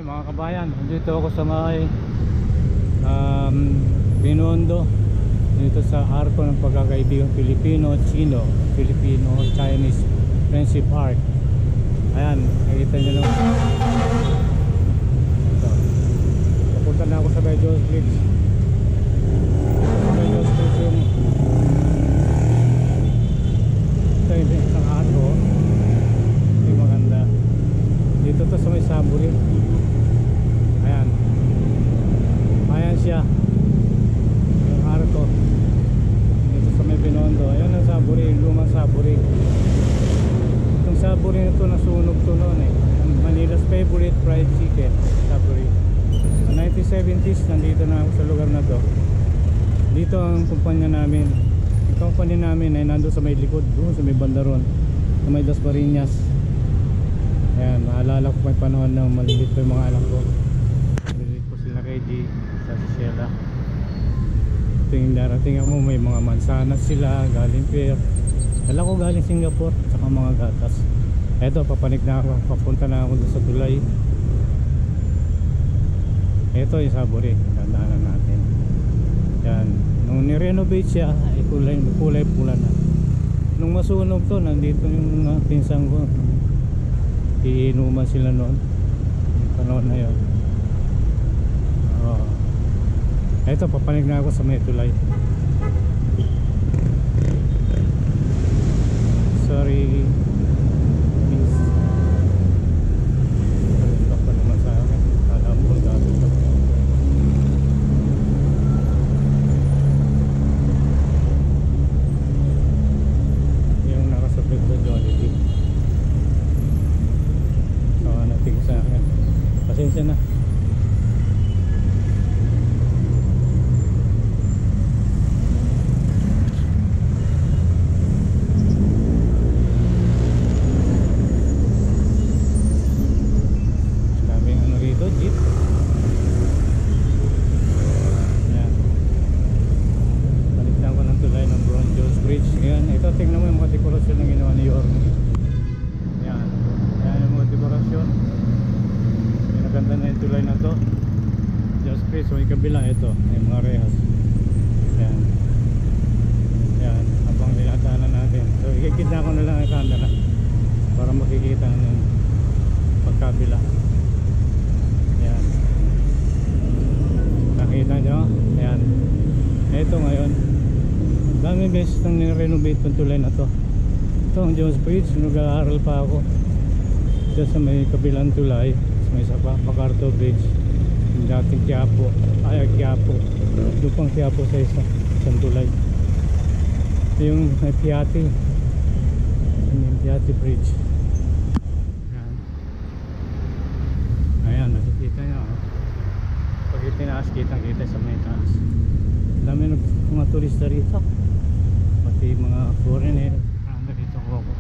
Ay mga kabayan, dito ako sa may Binondo, dito sa arko ng pagkakaibigang Filipino-Chino, Filipino-Chinese Friendship Arc. Ayan, nakikita nyo naman ito. Napunta na ako sa Jones Bridge. Sa Jones Bridge yung ito yung isang arko. Ito yung maganda. Dito to sa may Saburi. Ayan, ayan siya yung arko dito sa may Binondo. Ayan ang Saburi, yung lumang Saburi. Itong Saburi na to nasunog to noon eh. Manila's favorite fried chicken, Saburi. Sa 1970s nandito na ako sa lugar na to. Dito ang kumpanya namin. Yung company namin ay nandun sa may likod, doon sa may bandaron, sa may Dasmariñas. Ayan, maalala ko pa yung panahon na maliliit pa yung mga anak ko. Maliliit po sila kay G, sa Sheila. Ito yung darating ako, may mga mansanas sila, galing Pier. Dala ko galing Singapore, saka mga gatas. Eto, papanik na ako, papunta na ako doon sa tulay. Eto yung Saburi, dandaanan natin. Yan, nung nirenovate siya, ay kulay pula na. Nung masunog to, nandito yung pinsang ko. Iinuman sila noon yung panahon na yun. Eto, papanig na ako sa may tulay. Sorry miss. Stop pa naman sa akin. Alam ko dati ito. Yung nakasabit sa Jollibee. Nating sa akin. Pasensya na. Daming ano rito, jeep. Yan. Balik ko ng tulay ng Jones Bridge. Yan. Ito, tingnan mo yung mga dekorasyon na ginawa ni Yorme. Yan. Yan yung mga dekorasyon. Ganda na yung tulay na to. Just Chris, may kabila ito, may mga rehas. Yan. Yan, habang dinadaanan natin. So ikikita ko na lang ang camera para makikita ng pagkabila. Yan. Nakita nyo? Yan. Ito ngayon, dami beses nang nirenovate yung tulay na to. Ito ang Jones Bridge, nag-aaral pa ako dito sa may kabilang tulay. May isa pa, MacArthur Bridge, yung dating Quiapo, Quiapo, lupang Quiapo sa isang tulay. Ito yung may Piatti, yung Piatti Bridge. Ayan, ayan, nakikita nyo pag itinaas, kitang kita sa may taas. Dami mga turista rito, pati mga foreigner. Dito ko ako.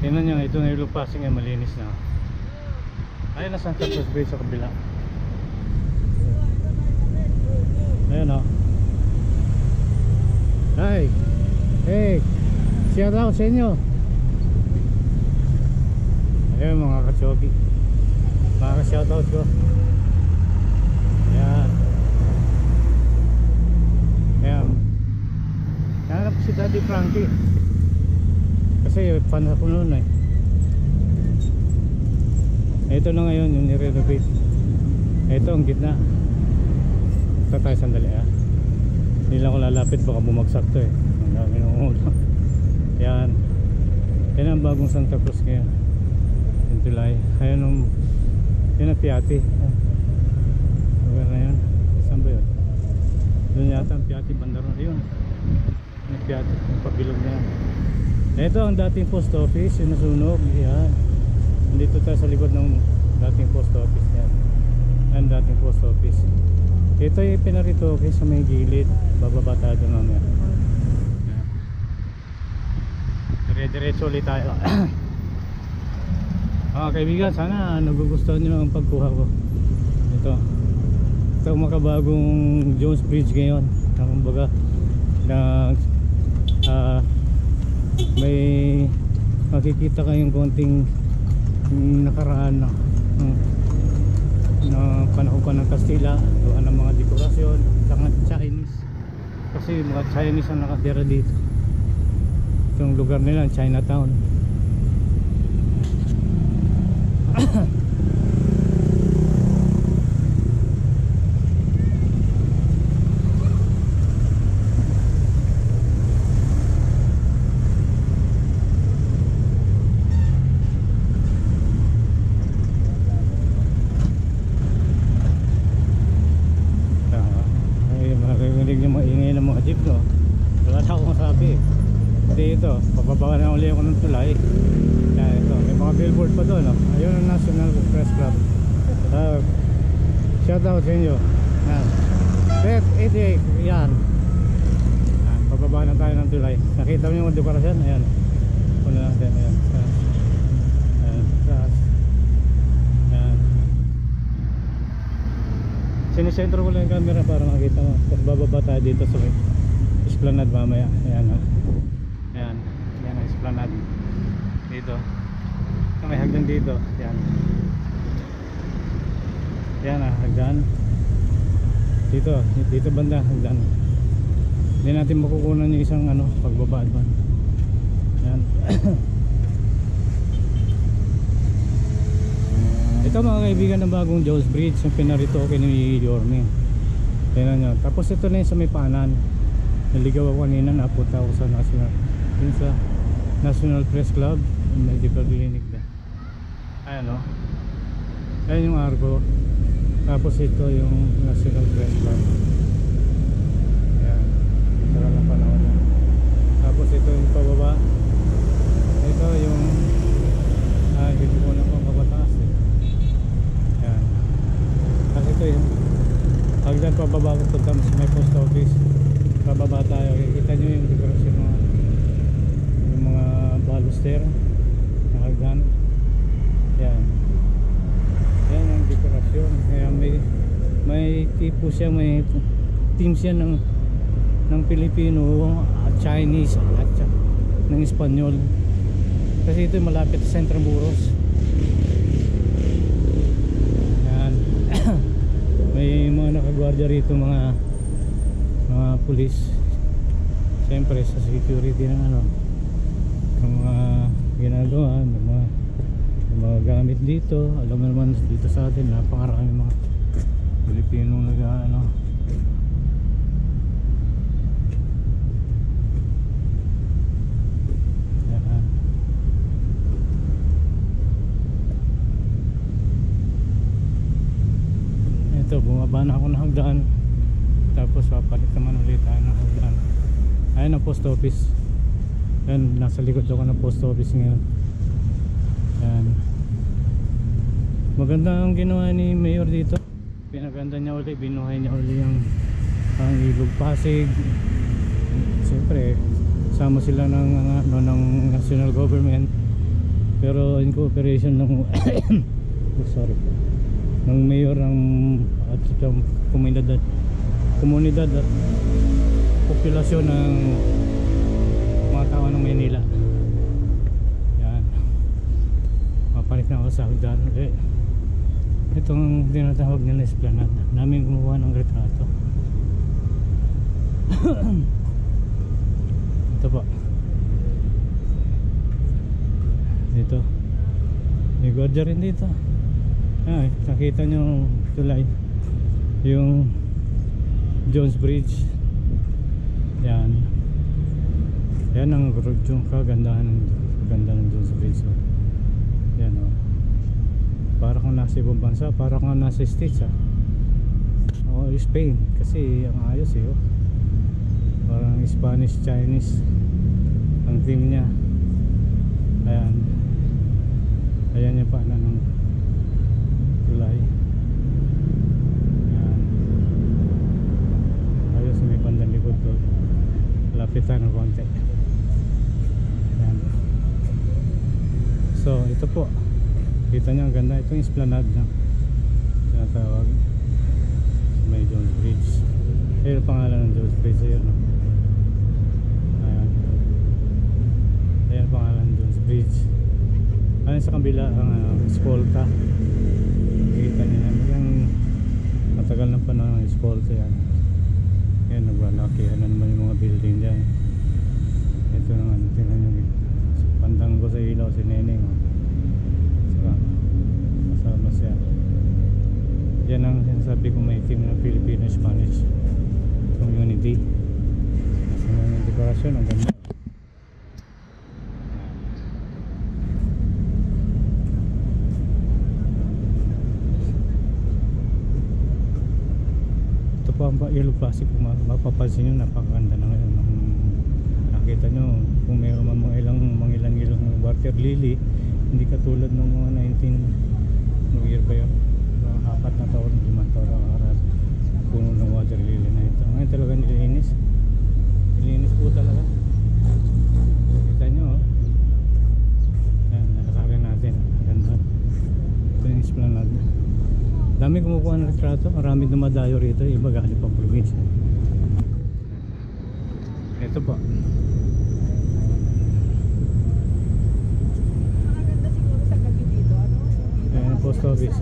Tingnan nyo, ito na yung lupasing ay malinis na. Ayun na Santa Cruz Bridge sa kabila. Ayun o. Hi. Hey, shout out sa inyo. Ayun mga kachoki, mga ka-shout out ko. Ayan. Ayan. Hanap si Daddy Frankie kasi fan ako noon eh. Ito na ngayon yung nire-renovate. Ito ang gitna. Ito tayo sandali hindi lang ako lalapit, baka bumagsak to eh. Ang dami ng ulang. Yan. Yan ang bagong Santa Cruz ngayon. Yung tulay. Ayan ang yun ang Piatti. Lugar na yun. Saan ba yun? Doon yata ang Piatti Bandaron. Ayun. Yung Piatti. Yung pabilog na yan. Ito ang dating post office, yung nasunog. Yan. Dito tayo sa likod ng dating post office yan. Ang dating post office. Ito yung pinarito okay, sa may gilid. Bababa tayo doon mamaya. Dire-diretso ulit tayo. Kaibigan, sana nagugustuhan nyo ang pagkuha ko. Ito ang makabagong Jones Bridge ngayon. Kumbaga na may makikita kayong konting yung nakaraan na panahon pa ng Kastila, gawa ng mga dekorasyon saka Chinese, kasi mga Chinese ang nakatira dito. Itong lugar nila Chinatown. Jeep, no? Wala na akong masabi. Dito, papababa na uli ako ng tulay. Yan, ito, may mga billboard pa doon, no? Ayun ang National Press Club. Shout out sa inyo. Yan, Beth 88. Yan, papababa na tayo ng tulay. Nakita mo yung dekorasyon? Ayan, puna natin. Ayan, ayan. Sinisentro ko lang yung camera para makita mo. Tapos bababa tayo dito sa Esplanade mamaya. Ayan, ha. Ayan, ayan ang Esplanade dito. May hagdan dito. Ayan, ayan, ha, hagdan dito banda, hagdan. Hindi natin makukunan yung isang pagbaba doon. Ayan. Ito mga kaibigan ng bagong Jones Bridge, yung pinaritoke ni Yorme. Tignan nyo. Tapos ito na yung sa may paanan. Naligaw ako kanina, napunta ako sa National Press Club, Medical Clinic na. Ayan, o. Ayan yung Argo. Tapos ito yung National Press Club. Ayan. Ito lang ang panahon na. Tapos ito yung pababa. Ito yung hindi ko lang kung kabataas eh. Ayan. Kasi ito yung hagdan pababa ko punta sa may post office. Pababa tayo, kikita nyo yung dekorasyon yung mga baluster na hagdan. Yan, yan ang dekorasyon. Kaya may tipo siya, may team siya ng Pilipino at Chinese at ng Espanyol, kasi ito malapit sa Centramuros. Yan. May mga nakagwardya rito, mga pulis, siyempre sa security ng ng mga ginagawa, ng mga gamit dito. Alam mo naman dito sa atin napakarami mga Pilipino ito, bumaba na ako ng hagdan. Tapos papalit naman ulit tayo ng hagdan. Ayan ang post office. Yan, nasa likod ako ng post office ngayon. Yan, maganda ang ginawa ni Mayor dito. Pinaganda niya ulit, binuhay niya ulit ang Ilog Pasig. Siyempre sama sila ng national government, pero in cooperation ng ng mayor at komunidad at populasyon ng mga tao ng Maynila. Yan, mapalit na ako sa hagdan. Itong tinatawag nila Esplanade, namin gumawa ng retrato. Ito po, dito may gwardiya rin dito. Nakita nyo tulay, yung Jones Bridge. Yan, yan ang yung kagandahan ng Jones Bridge. Yan, para kang nasa ibang bansa, para kang nasa States, Spain, kasi ang ayos parang Spanish Chinese ang team niya. Ayan, ayan yung paanan ng tulay. Ayan, ayos, may bandang likod to, lapitan ng konti. Ayan. So ito po, kita nyo ang ganda. Ito yung Esplanade na tinatawag, may Jones Bridge. Ayun ang pangalan ng Jones Bridge. Ayun, ayan, ayan ang pangalan ng Jones Bridge. Ayan sa kabila ang eskolta. Kita niyo yan. Yung matagal na pa ng eskolta yan. Yan, naglalakihan na naman yung mga building dyan. Ito naman, tingnan nyo. Pandang ko sa ilaw si Neneng. Saka, kasama siya. Yan ang sinasabi ko, may team ng Filipino-Spanish community. Kasi yung dekorasyon, ang ganda. Ito po ang yellow plastic. Kung mapapansin nyo, napakaganda na ngayon. Nakita nyo, kung mayroon mga ilang water lily, hindi katulad ng mga 19 no year ba yun? 4 na taon, 5 taon ang aral puno ng water lily na ito. Ngayon talaga nilinis po talaga. Kita nyo, yan, nalakarin natin. Ganda. Ito yung esplanade. Dami kumukuha ng retrato, marami dumadayo rito, iba galing pang probinsya. Ito po. Maganda siguro sa gabi dito. Ano? Ayan, post office.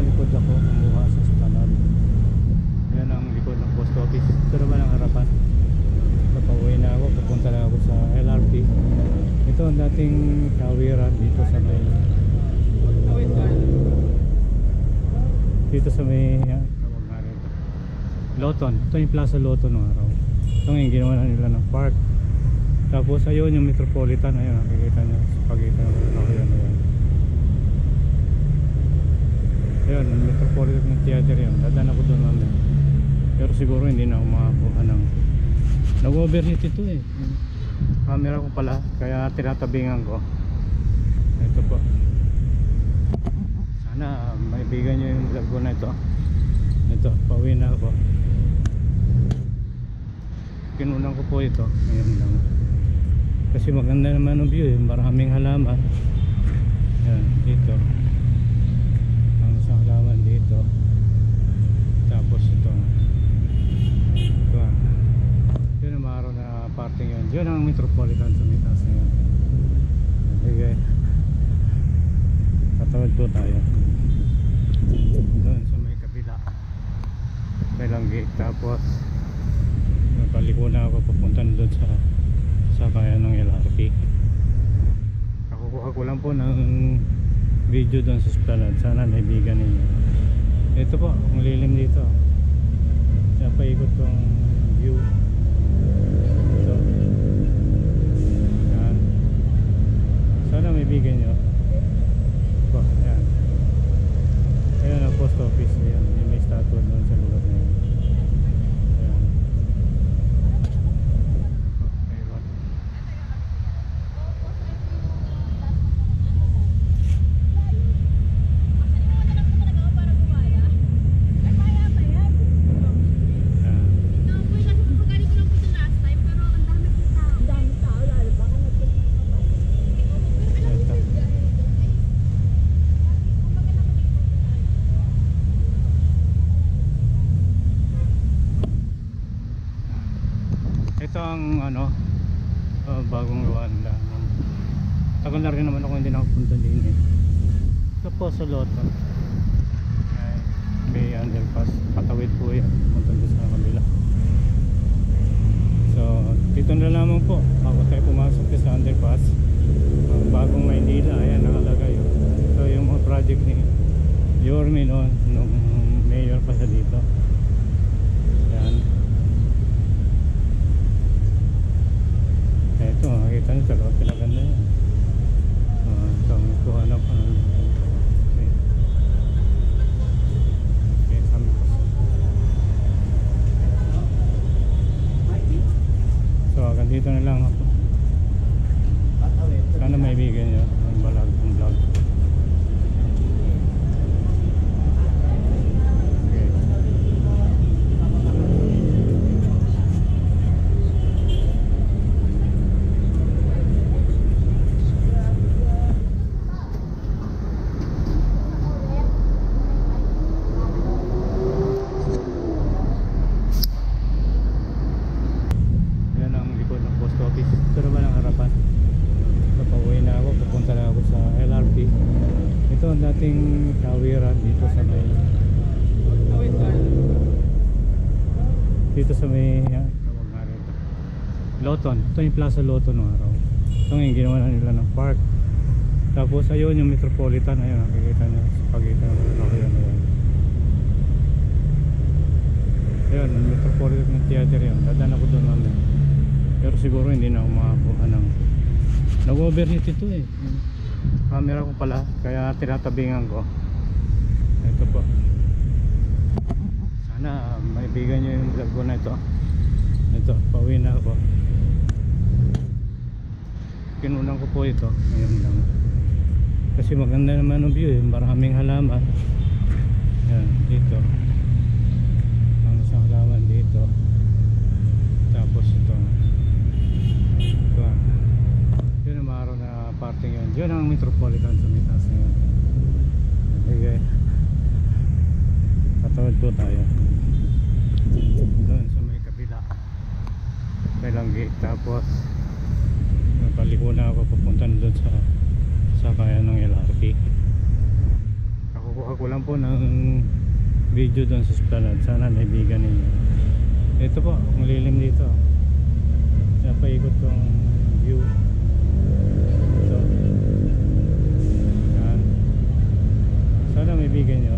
nasa likod ako kumuha sa Esplanade. Yan ang likod ng post office. Ito naman ang harapan. Papauwi na ako, pupunta na ako sa LRT. Ito ang dating tawiran dito sa may tawag nga rin ito, Loton. Ito yung Plaza Loton ng araw. Ito yung ginawa na nila ng park. Tapos ayun yung Metropolitan, ayun nakikita nyo sa pagitan ng ayun. Ayun, yung Metropolitan ng theater yun. Dadaan ako doon mamaya. Pero siguro hindi na ako makakuha ng nag-overheat ito eh. Camera ko pala, kaya tinatabingan ko. Ito po. Sana maibigan nyo yung vlog ko na ito. Ito, pauwi na ako. Kinunan ko po ito. Ayan lang. Kasi maganda naman ang view eh. Maraming halaman. Ayan, dito. Ang isang halaman dito. Tapos ito. Ito ah. Yun ang araw na parting yun. Yun ang Metropolitan sa mitas na yun. Okay. Tatawad po tayo. Doon sa may kabila. Kailang gate. Tapos paliko na ako papunta doon sa sakayan ng LRT. Kakukuha ko lang po ng video doon sa Esplanade. Sana naibigan ninyo. Ito po, ang lilim dito. Kaya paikot ko ang view. Ito. Yan. Sana maibigan nyo. Ito, yan. Ayan ang post office. Yan. Yung may statue doon sa lugar na yun. Ayan. Ito ang ano, bagong Luanda. Tagal na rin naman ako hindi nakapunta din eh. Ito po sa Loton. Ay, may underpass. Patawid po yan. Punta doon sa kabila. So, dito na lamang po. Bago tayo pumasok sa underpass. Bagong Maynila. Ayan, nakalagay. Ito yung mga project ni Yorme noon. Nung mayor pa siya dito. Ayan. Ito, makikita nyo talaga pinaganda yan. Ito, may kuha na pa. So, hanggang dito na lang ako. Sana maibigan nyo ang vlog. Ito naman ang harapan. Papauwi na ako, pupunta na ako sa LRT. Ito ang dating tawiran dito sa may tawag nga rin ito, Loton. Ito yung Plaza Loton ng araw. Ito yung ginawa na nila ng park. Tapos ayun yung Metropolitan. Ayun nakikita nyo sa pagitan ng ayun. Ayun yung Metropolitan ng theater yun. Dadaan ako doon mamaya. Pero siguro hindi na ako makakuha ng nag-overheat ito eh. Camera ko pala, kaya tinatabingan ko. Ito po. Sana maibigan nyo yung vlog ko na ito. Ito, pauwi na ako. Kinunan ko po ito. Ngayon lang. Kasi maganda naman ang view eh. Maraming halaman. Yan, dito. Ang isang halaman dito. Tapos ito. Ito ah. Yun ang araw na parting yun. Yun ang Metropolitan sa mitas na yun. Okay. Patawad po tayo. Doon sa may kabila. Kailang gate. Tapos paliko na ako papunta doon sa sakayan ng LRT. Kakukuha ko ko lang po ng video doon sa Esplanade. Sana naibigan ninyo. Ito po, ang lilim dito. Kaya paikot kong view. Ito. Yan. Sana maibigan nyo.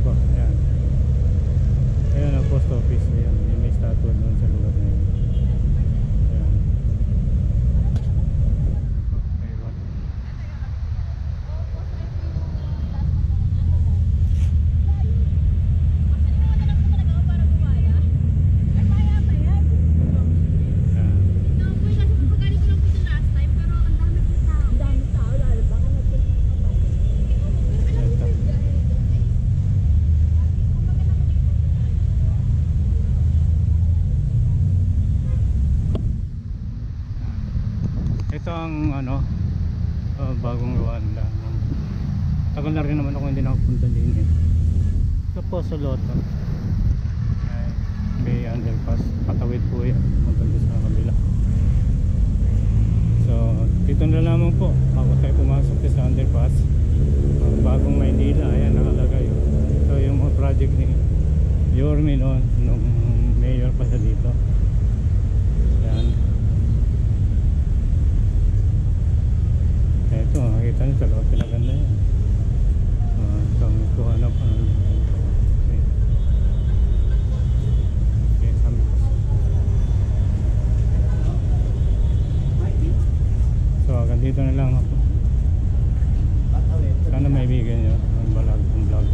Po, yan. Ayan ang post office. Ayan, yung may statue doon sa lugar na yun. Ayan. Ayun. Ito ang ano, bagong gawa nila. Tagal na rin naman ako hindi nakapunta din eh. Ito po sa Lotto. Ay, may underpass. Patawid po yan. Punta doon sa kabila. So, dito na lamang po. Bago tayo pumasok sa underpass. Bagong Maynila. Ayan, nakalagay. Ito yung mga project ni Yorme noon. Nung mayor pa siya dito. Ayan. Ito, makikita nyo talaga pinaganda yan. Ito, may kuhanap pa. So, hanggang dito na lang ako. Sana maibigan nyo ang vlog.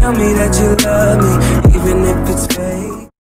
Tell me that you love me, even if it's fake.